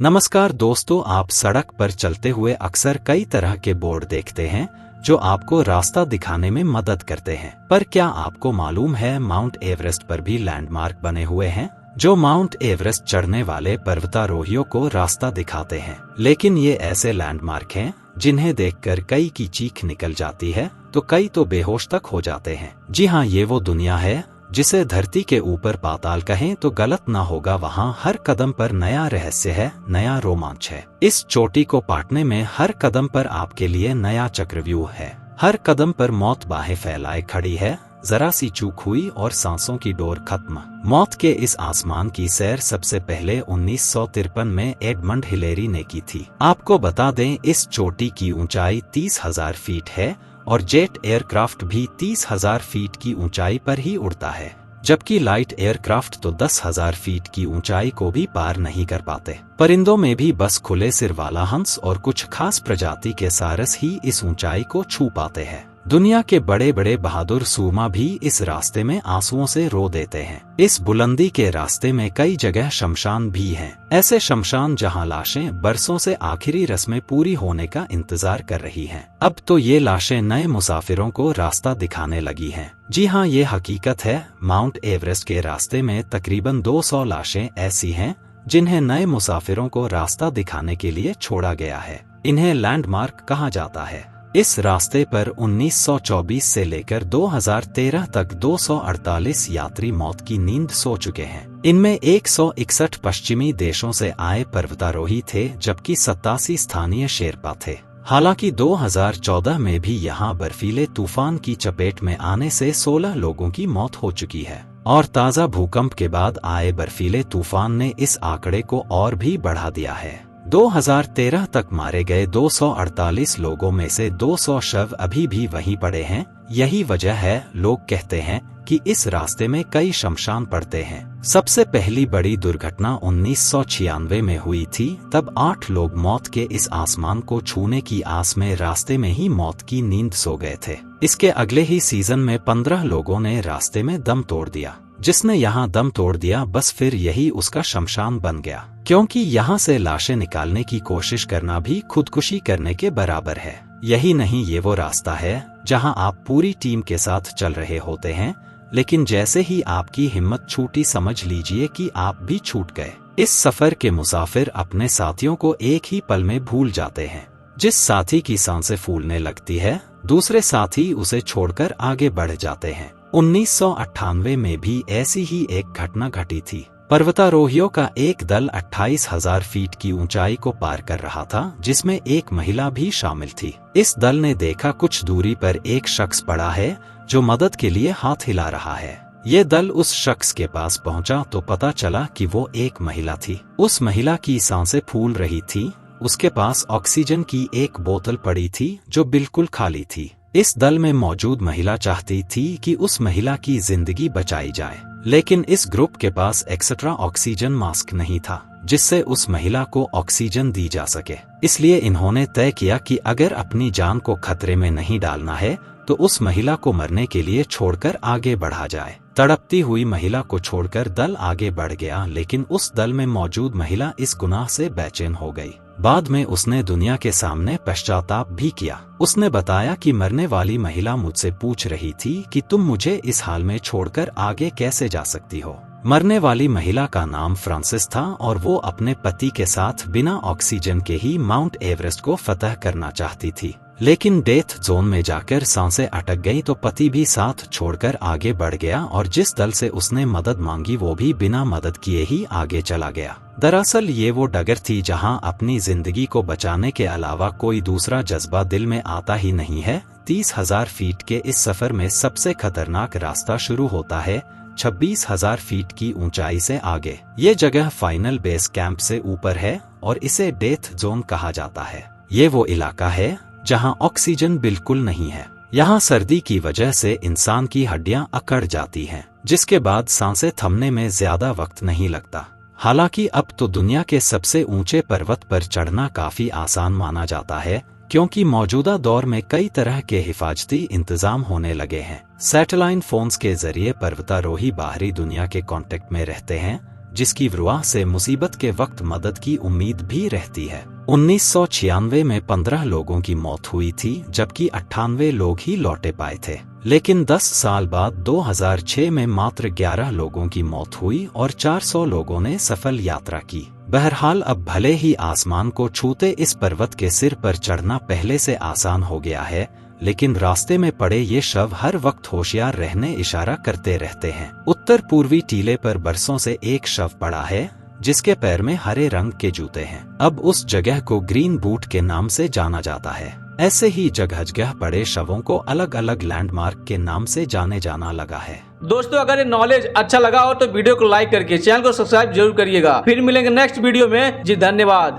नमस्कार दोस्तों, आप सड़क पर चलते हुए अक्सर कई तरह के बोर्ड देखते हैं जो आपको रास्ता दिखाने में मदद करते हैं। पर क्या आपको मालूम है माउंट एवरेस्ट पर भी लैंडमार्क बने हुए हैं जो माउंट एवरेस्ट चढ़ने वाले पर्वतारोहियों को रास्ता दिखाते हैं। लेकिन ये ऐसे लैंडमार्क हैं जिन्हें देखकर कई की चीख निकल जाती है तो कई तो बेहोश तक हो जाते हैं। जी हाँ, ये वो दुनिया है जिसे धरती के ऊपर पाताल कहें तो गलत ना होगा। वहाँ हर कदम पर नया रहस्य है, नया रोमांच है। इस चोटी को पाटने में हर कदम पर आपके लिए नया चक्रव्यूह है। हर कदम पर मौत बाहें फैलाए खड़ी है। जरा सी चूक हुई और सांसों की डोर खत्म। मौत के इस आसमान की सैर सबसे पहले 1953 में एडमंड हिलेरी ने की थी। आपको बता दें, इस चोटी की ऊंचाई 30,000 फीट है और जेट एयरक्राफ्ट भी 30,000 फीट की ऊंचाई पर ही उड़ता है, जबकि लाइट एयरक्राफ्ट तो 10,000 फीट की ऊंचाई को भी पार नहीं कर पाते। परिंदों में भी बस खुले सिर वाला हंस और कुछ खास प्रजाति के सारस ही इस ऊंचाई को छू पाते हैं। दुनिया के बड़े बड़े बहादुर सूरमा भी इस रास्ते में आंसुओं से रो देते हैं। इस बुलंदी के रास्ते में कई जगह शमशान भी हैं। ऐसे शमशान जहां लाशें बरसों से आखिरी रस्में पूरी होने का इंतजार कर रही हैं। अब तो ये लाशें नए मुसाफिरों को रास्ता दिखाने लगी हैं। जी हाँ, ये हकीकत है। माउंट एवरेस्ट के रास्ते में तकरीबन 200 लाशें ऐसी हैं जिन्हें नए मुसाफिरों को रास्ता दिखाने के लिए छोड़ा गया है। इन्हें लैंडमार्क कहा जाता है। इस रास्ते पर 1924 से लेकर 2013 तक 248 यात्री मौत की नींद सो चुके हैं। इनमें 161 पश्चिमी देशों से आए पर्वतारोही थे, जबकि 87 स्थानीय शेरपा थे। हालांकि 2014 में भी यहां बर्फीले तूफान की चपेट में आने से 16 लोगों की मौत हो चुकी है और ताज़ा भूकंप के बाद आए बर्फीले तूफान ने इस आंकड़े को और भी बढ़ा दिया है। 2013 तक मारे गए 248 लोगों में से 200 शव अभी भी वहीं पड़े हैं। यही वजह है लोग कहते हैं कि इस रास्ते में कई शमशान पड़ते हैं। सबसे पहली बड़ी दुर्घटना 1996 में हुई थी। तब 8 लोग मौत के इस आसमान को छूने की आस में रास्ते में ही मौत की नींद सो गए थे। इसके अगले ही सीजन में 15 लोगों ने रास्ते में दम तोड़ दिया। जिसने यहाँ दम तोड़ दिया, बस फिर यही उसका शमशान बन गया, क्योंकि यहाँ से लाशें निकालने की कोशिश करना भी खुदकुशी करने के बराबर है। यही नहीं, ये वो रास्ता है जहाँ आप पूरी टीम के साथ चल रहे होते हैं, लेकिन जैसे ही आपकी हिम्मत छूटी, समझ लीजिए कि आप भी छूट गए। इस सफर के मुसाफिर अपने साथियों को एक ही पल में भूल जाते हैं। जिस साथी की सांसें फूलने लगती है, दूसरे साथी उसे छोड़कर आगे बढ़ जाते हैं। 1998 में भी ऐसी ही एक घटना घटी थी। पर्वतारोहियों का एक दल 28,000 फीट की ऊंचाई को पार कर रहा था, जिसमें एक महिला भी शामिल थी। इस दल ने देखा कुछ दूरी पर एक शख्स पड़ा है जो मदद के लिए हाथ हिला रहा है। ये दल उस शख्स के पास पहुंचा तो पता चला कि वो एक महिला थी। उस महिला की सांसें फूल रही थी। उसके पास ऑक्सीजन की एक बोतल पड़ी थी जो बिल्कुल खाली थी। इस दल में मौजूद महिला चाहती थी कि उस महिला की जिंदगी बचाई जाए, लेकिन इस ग्रुप के पास एक्स्ट्रा ऑक्सीजन मास्क नहीं था जिससे उस महिला को ऑक्सीजन दी जा सके। इसलिए इन्होंने तय किया कि अगर अपनी जान को खतरे में नहीं डालना है तो उस महिला को मरने के लिए छोड़कर आगे बढ़ा जाए। तड़पती हुई महिला को छोड़कर दल आगे बढ़ गया, लेकिन उस दल में मौजूद महिला इस गुनाह से बेचैन हो गई। बाद में उसने दुनिया के सामने पश्चाताप भी किया। उसने बताया कि मरने वाली महिला मुझसे पूछ रही थी कि तुम मुझे इस हाल में छोड़कर आगे कैसे जा सकती हो। मरने वाली महिला का नाम फ्रांसिस था और वो अपने पति के साथ बिना ऑक्सीजन के ही माउंट एवरेस्ट को फतह करना चाहती थी, लेकिन डेथ जोन में जाकर सांसें अटक गई तो पति भी साथ छोड़कर आगे बढ़ गया और जिस दल से उसने मदद मांगी वो भी बिना मदद किए ही आगे चला गया। दरअसल ये वो डगर थी जहां अपनी जिंदगी को बचाने के अलावा कोई दूसरा जज्बा दिल में आता ही नहीं है। 30,000 फीट के इस सफर में सबसे खतरनाक रास्ता शुरू होता है 26,000 फीट की ऊंचाई से आगे। ये जगह फाइनल बेस कैंप से ऊपर है और इसे डेथ जोन कहा जाता है। ये वो इलाका है जहां ऑक्सीजन बिल्कुल नहीं है। यहाँ सर्दी की वजह से इंसान की हड्डियां अकड़ जाती हैं, जिसके बाद सांसें थमने में ज्यादा वक्त नहीं लगता। हालांकि अब तो दुनिया के सबसे ऊंचे पर्वत पर चढ़ना काफी आसान माना जाता है, क्योंकि मौजूदा दौर में कई तरह के हिफाजती इंतजाम होने लगे हैं। सैटेलाइट फोन्स के जरिए पर्वतारोही बाहरी दुनिया के कांटेक्ट में रहते हैं, जिसकी वजह से मुसीबत के वक्त मदद की उम्मीद भी रहती है। 1996 में 15 लोगों की मौत हुई थी, जबकि 98 लोग ही लौटे पाए थे। लेकिन 10 साल बाद 2006 में मात्र 11 लोगों की मौत हुई और 400 लोगों ने सफल यात्रा की। बहरहाल अब भले ही आसमान को छूते इस पर्वत के सिर पर चढ़ना पहले से आसान हो गया है, लेकिन रास्ते में पड़े ये शव हर वक्त होशियार रहने इशारा करते रहते हैं। उत्तर पूर्वी टीले पर बरसों से एक शव पड़ा है जिसके पैर में हरे रंग के जूते हैं। अब उस जगह को ग्रीन बूट के नाम से जाना जाता है। ऐसे ही जगह जगह पड़े शवों को अलग अलग लैंडमार्क के नाम से जाने जाना लगा है। दोस्तों, अगर ये नॉलेज अच्छा लगा हो तो वीडियो को लाइक करके चैनल को सब्सक्राइब जरूर करिएगा। फिर मिलेंगे नेक्स्ट वीडियो में। जी धन्यवाद।